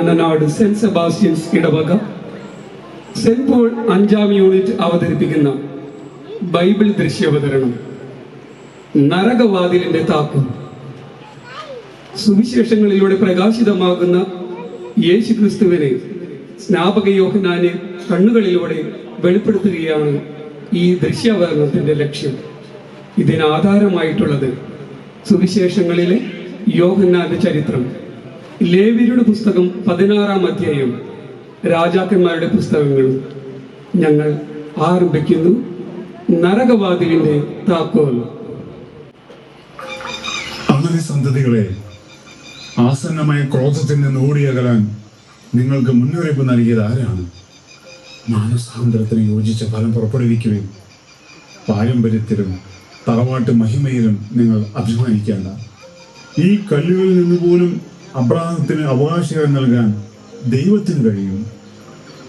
Kannanad saint Sebastian's ഇടവക saint Paul 5ാം unit അവതരിപ്പിക്കുന്ന Bible ദൃശ്യാവതരണം നരകവാതിലിന്റെ താക്കോൽ. സുവിശേഷങ്ങളിലൂടെ പ്രകാശിതമാകുന്ന യേശു ക്രിസ്തുവിനെ സ്നാപക യോഹന്നാന് കണ്ണുകളിലൂടെ വെളിപ്പെടുത്തുകയാണ് ഈ ദൃശ്യാവതരണത്തിന്റെ ലക്ഷ്യം. ഇതിനാധാരമായിട്ടുള്ളത് സുവിശേഷങ്ങളിലെ യോഹന്നാന്റെ ചരിത്രം, ലേവ്യരുടെ പുസ്തകം 16-ാം അധ്യായം, രാജാക്കന്മാരുടെ പുസ്തകങ്ങളും. ഞങ്ങൾ ആരംഭിക്കുന്നു നരകവാതിലിന്റെ താക്കോൽ. അങ്ങനെ സന്തതികളെ, ആസന്നമായ ക്രോധത്തിൽ നിന്ന് ഓടിയകലാൻ നിങ്ങൾക്ക് മുന്നറിയിപ്പ് നൽകിയത് ആരാണ്? മാനസാന്തരത്തിന് യോജിച്ച ഫലം പുറപ്പെടുവിക്കുകയും പാരമ്പര്യത്തിലും തറവാട്ട് മഹിമയിലും നിങ്ങൾ അഭിമാനിക്കേണ്ട. ഈ കല്ലുകളിൽ നിന്ന് പോലും അബ്രാഹത്തിന് അവകാശികൾ നൽകാൻ ദൈവത്തിന് കഴിയും.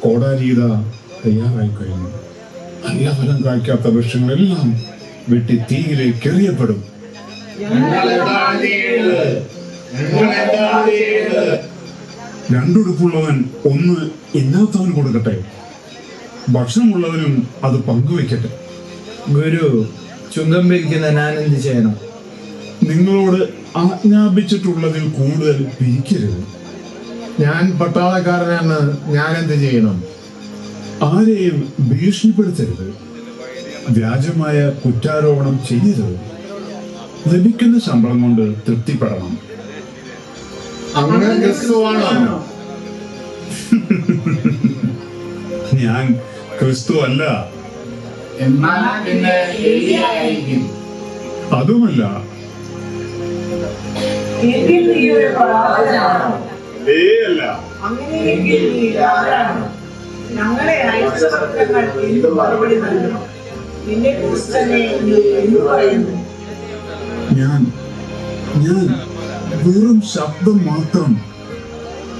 കോടാലീത തയ്യാറായി കഴിഞ്ഞു. നല്ല ഫലം കായ്ക്കാത്ത വൃക്ഷങ്ങളെല്ലാം വെട്ടി തീയിലേക്ക് എറിയപ്പെടും. രണ്ടുടുപ്പുള്ളവൻ ഒന്ന് ഇല്ലാത്തവൻ കൊടുക്കട്ടെ, ഭക്ഷണമുള്ളവനും അത് പങ്കുവയ്ക്കട്ടെ. ഗുരു, ചുങ്കം പിരിക്കുന്ന ഞാൻ എന്ത് ചെയ്യണം? നിങ്ങളോട് ആജ്ഞാപിച്ചിട്ടുള്ളതിൽ കൂടുതൽ പിരിക്കരുത്. ഞാൻ പട്ടാളക്കാരനാണ്, ഞാൻ എന്ത് ചെയ്യണം? ആരെയും ഭീഷണിപ്പെടുത്തരുത്. വ്യാജമായ കുറ്റാരോപണം ചെയ്യരുത്. ലഭിക്കുന്ന ശമ്പളം കൊണ്ട് തൃപ്തിപ്പെടണം. ഞാൻ ക്രിസ്തു അല്ല, അതുമല്ല. ഞങ്ങളെ അയച്ചവർക്കങ്ങൾ എന്ത് മറുപടി നൽകണം? നിന്റെ ക്രിസ്തുവിനെ നീ എന്തു പറയുന്നു? ഞാൻ വെറും ശബ്ദം മാത്രം.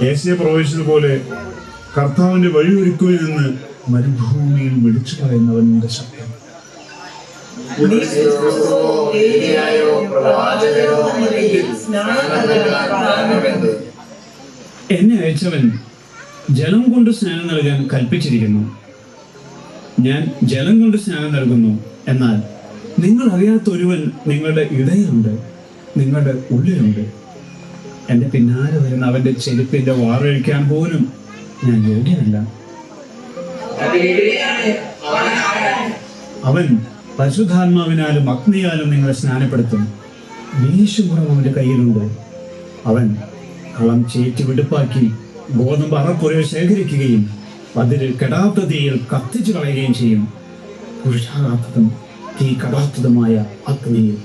യേശയ്യ പ്രവേശിച്ചതുപോലെ കർത്താവിന്റെ വഴിയൊരുക്കുവിൽ നിന്ന് മരുഭൂമിയിൽ വിളിച്ചു പറയുന്നവന്റെ ശബ്ദം. എന്നെ അയച്ചവൻ ജലം കൊണ്ട് സ്നാനം നൽകാൻ കൽപ്പിച്ചിരിക്കുന്നു. ഞാൻ ജലം കൊണ്ട് സ്നാനം നൽകുന്നു. എന്നാൽ നിങ്ങൾ അറിയാത്ത ഒരുവൻ നിങ്ങളുടെ ഇടയിലുണ്ട്, നിങ്ങളുടെ ഉള്ളിലുണ്ട്. എന്റെ പിന്നാലെ വരുന്ന അവന്റെ ചെരുപ്പിന്റെ വാറഴിക്കാൻ പോലും ഞാൻ യോഗ്യനല്ല. അവൻ പരിശുദ്ധാത്മാവിനാലും അഗ്നിയാലും നിങ്ങളെ സ്നാനപ്പെടുത്തും. വീശുമുറം അവന്റെ കയ്യിലുണ്ട്. അവൻ കളം ചേറ്റി വെടുപ്പാക്കി ഗോതമ്പ് അറപ്പുരയെ ശേഖരിക്കുകയും അതിൽ കെടാത്ത തീയിൽ കത്തിച്ചു കളയുകയും ചെയ്യും. കുഴിച്ചാകാത്തതും തീ കടാത്തതുമായ അഗ്നിയിൽ.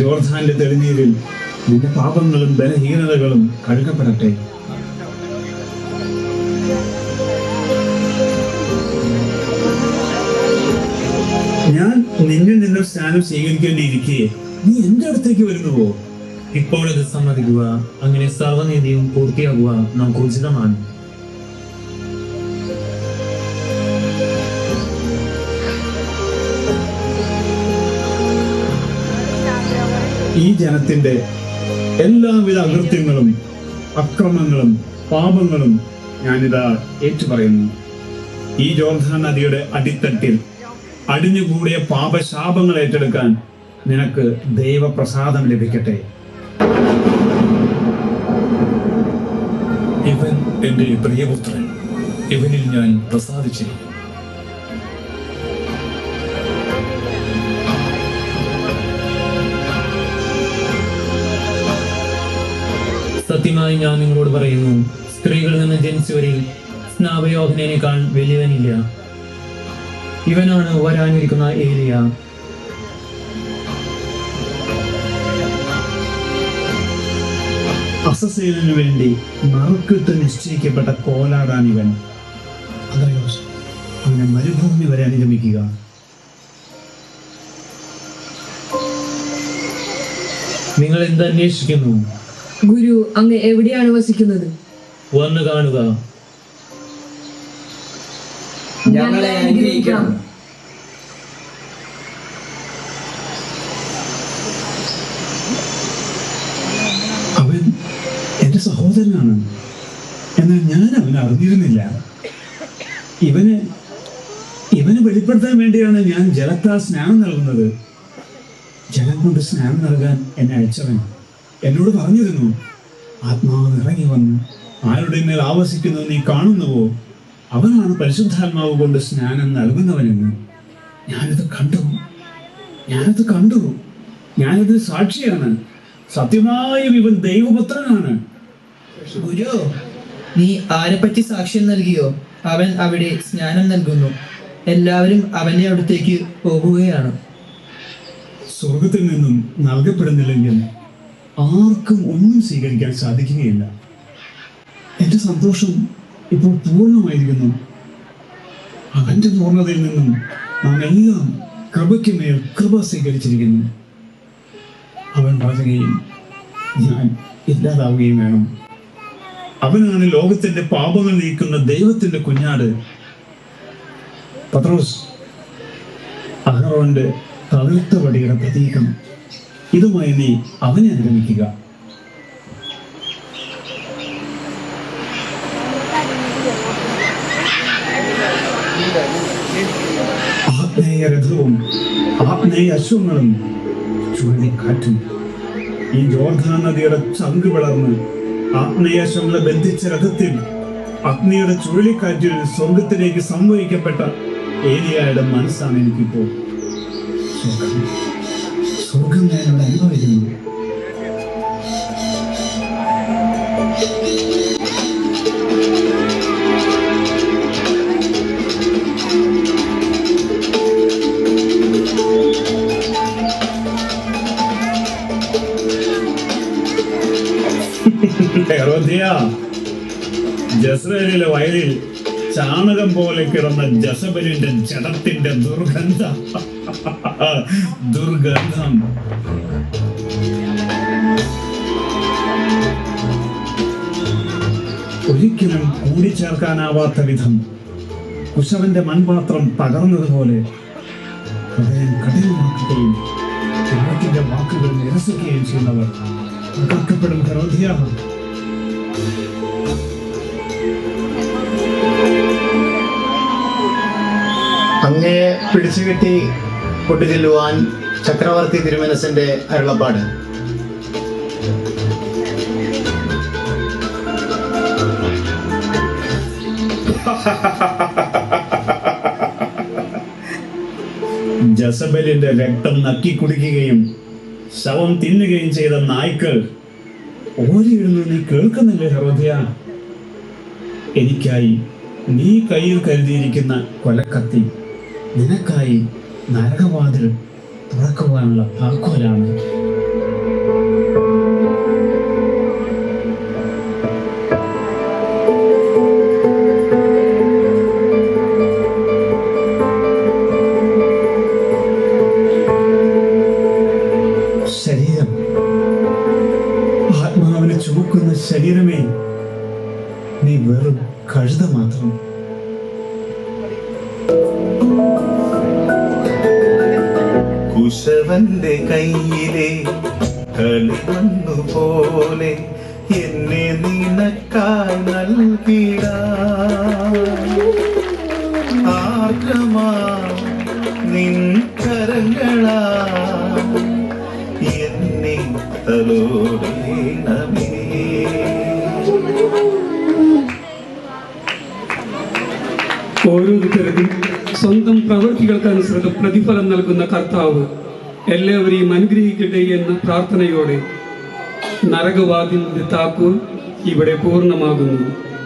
ജോർദാന്റെ തെളിനീരിൽ നിന്റെ പാപങ്ങളും ബലഹീനതകളും കഴുകപ്പെടട്ടെ. ഞാൻ നിന്നിൽ നിന്ന് സ്നാനം സ്വീകരിക്കേണ്ടിയിരിക്കെ നീ എന്റെ അടുത്തേക്ക് വരുന്നുവോ? ഇപ്പോൾ ഇത് സമ്മതിക്കുക. അങ്ങനെ സർവ്വനീതിയും പൂർത്തിയാകുക നമുക്ക് ഉചിതമാണ്. ഈ ജനത്തിന്റെ എല്ലാവിധ അകൃത്യങ്ങളും അക്രമങ്ങളും പാപങ്ങളും ഞാനിതാ ഏറ്റുപറയുന്നു. ഈ ജോർദാൻ നദിയുടെ അടിത്തട്ടിൽ അടിഞ്ഞുകൂടിയ പാപശാപങ്ങൾ ഏറ്റെടുക്കാൻ നിനക്ക് ദൈവപ്രസാദം ലഭിക്കട്ടെ. ഇവൻ എന്റെ പ്രിയപുത്രൻ, ഇവനിൽ ഞാൻ പ്രസാദിച്ചിരിക്കുന്നു. സത്യമായി ഞാൻ നിങ്ങളോട് പറയുന്നു, സ്ത്രീകളിൽ നിന്ന് ജനിച്ചവരിൽ സ്നാപയോഹനേക്കാൾ വലിയവനില്ല. ഇവനാണ് വരാനിരിക്കുന്ന ഏലിയ. അസസേലിനു വേണ്ടി നറുക്കിട്ട് നിശ്ചയിക്കപ്പെട്ട കോലാടാനിവൻ. അതയോ അവനെ മരുഭൂമി വരെ അനുഗമിക്കുക. നിങ്ങൾ എന്ത് അന്വേഷിക്കുന്നു? ഗുരു, അങ്ങ് എവിടെയാണ് വസിക്കുന്നത്? വന്നു കാണുക. ഞങ്ങളെ അനുഗ്രഹിക്കണം. സഹോദരനാണ്. എന്നാൽ ഞാൻ അവനെ അറിഞ്ഞിരുന്നില്ല. ഇവന് വെളിപ്പെടുത്താൻ വേണ്ടിയാണ് ഞാൻ ജലത്താൽ സ്നാനം നൽകുന്നത്. ജലം കൊണ്ട് സ്നാനം നൽകാൻ എന്നെ അയച്ചവൻ എന്നോട് പറഞ്ഞിരുന്നു, ആത്മാവ് ഇറങ്ങി വന്ന് ആരുടെ മേൽ ആവസിക്കുന്നത് നീ കാണുന്നുവോ, അവനാണ് പരിശുദ്ധാത്മാവ് കൊണ്ട് സ്നാനം നൽകുന്നവനെന്ന്. ഞാനത് കണ്ടു. ഞാനത് സാക്ഷിയാണ്. സത്യമായും ഇവൻ ദൈവപുത്രനാണ്. ഗുരു, നീ ആരെപ്പറ്റി സാക്ഷ്യം നൽകിയോ അവൻ അവിടെ സ്നാനം നൽകുന്നു. എല്ലാവരും അവന്റെ അടുത്തേക്ക് പോകുകയാണ്. സ്വർഗത്തിൽ നിന്നും നൽകപ്പെടുന്നില്ലെങ്കിൽ ആർക്കും ഒന്നും സ്വീകരിക്കാൻ സാധിക്കുകയില്ല. എന്റെ സന്തോഷം ഇപ്പോൾ പൂർണ്ണമായിരിക്കുന്നു. അവന്റെ പൂർണ്ണതയിൽ നിന്നും നാം എല്ലാം കൃപയ്ക്ക് മേൽ കൃപ സ്വീകരിച്ചിരിക്കുന്നു. അവൻ വളരുകയും ഞാൻ ഇല്ലാതാവുകയും വേണം. അവനാണ് ലോകത്തിന്റെ പാപങ്ങൾ നീക്കുന്ന ദൈവത്തിന്റെ കുഞ്ഞാട്. പത്രോസ്, അഹറോന്റെ തളിർത്ത വടിയുടെ പ്രതീകം. ഇതുമായി നീ അവനെ അനുഗമിക്കുക. ആഗ്നേയ രഥവും ആഗ്നേയ അശ്വങ്ങളും ചുഴലിക്കാറ്റും ഈ ജോർദാൻ നദിയുടെ ചങ്ക് പിളർന്ന് ആഗ്നേയാശ്വങ്ങളെ ബന്ധിച്ച രഥത്തിൽ അഗ്നിയുടെ ചുഴലിക്കാറ്റിൽ സ്വർഗത്തിലേക്ക് സംവഹിക്കപ്പെട്ട ഏലിയായുടെ മനസ്സാണ് എനിക്കിപ്പോൾ. സ്വർഗം ഞാനിവിടെ അനുഭവിക്കുന്നു. ജസ്രേലിലെ വയലിൽ ചാണകം പോലെ കിടന്ന ജസബലിന്റെ ജഡത്തിന്റെ ദുർഗന്ധം. ഒരിക്കലും കൂടിച്ചേർക്കാനാവാത്ത വിധം കുശവന്റെ മൺപാത്രം തകർന്നതുപോലെ ഹൃദയം കഠിനമാക്കുകയും ദൈവത്തിന്റെ വാക്കുകൾ നിരസിക്കുകയും ചെയ്യുന്നവർ തകർക്കപ്പെടും. ഹെരോദ്യാ, അങ്ങയെ പിടിച്ചുകെട്ടി കൊണ്ടുചെല്ലുവാൻ ചക്രവർത്തി തിരുമനസിന്റെ അരുളപ്പാട്. ജസബലിന്റെ രക്തം നക്കി കുടിക്കുകയും ശവം തിന്നുകയും ചെയ്ത നായ്ക്കൾ ഓരിയിടുന്നു. നീ കേൾക്കുന്നില്ലേ ഹെരോദ്യ? എനിക്കായി നീ കയ്യിൽ കരുതിയിരിക്കുന്ന കൊലക്കത്തി നിനക്കായി നരകവാതിൽ തുറക്കുവാനുള്ള താക്കോലാണ്. ശരീരം, ആത്മാവിനെ ചുമക്കുന്ന ശരീരമേ, നീ വെറും കഴുത മാത്രം. കുശവന്റെ കയ്യിലെ കളിമണ്ണു പോലെ എന്നെ നിനക്കായി നൽകിടാം. ആർദ്രമാ നിൻ കരങ്ങളാ എന്നെ തലോടേണമേ. ഓരോരുത്തർക്കും സ്വന്തം പ്രവൃത്തികൾക്കനുസൃതം പ്രതിഫലം നൽകുന്ന കർത്താവ് എല്ലാവരെയും അനുഗ്രഹിക്കട്ടെ എന്ന പ്രാർത്ഥനയോടെ നരകവാതിലിന്റെ താക്കോൽ ഇവിടെ പൂർണ്ണമാകുന്നു.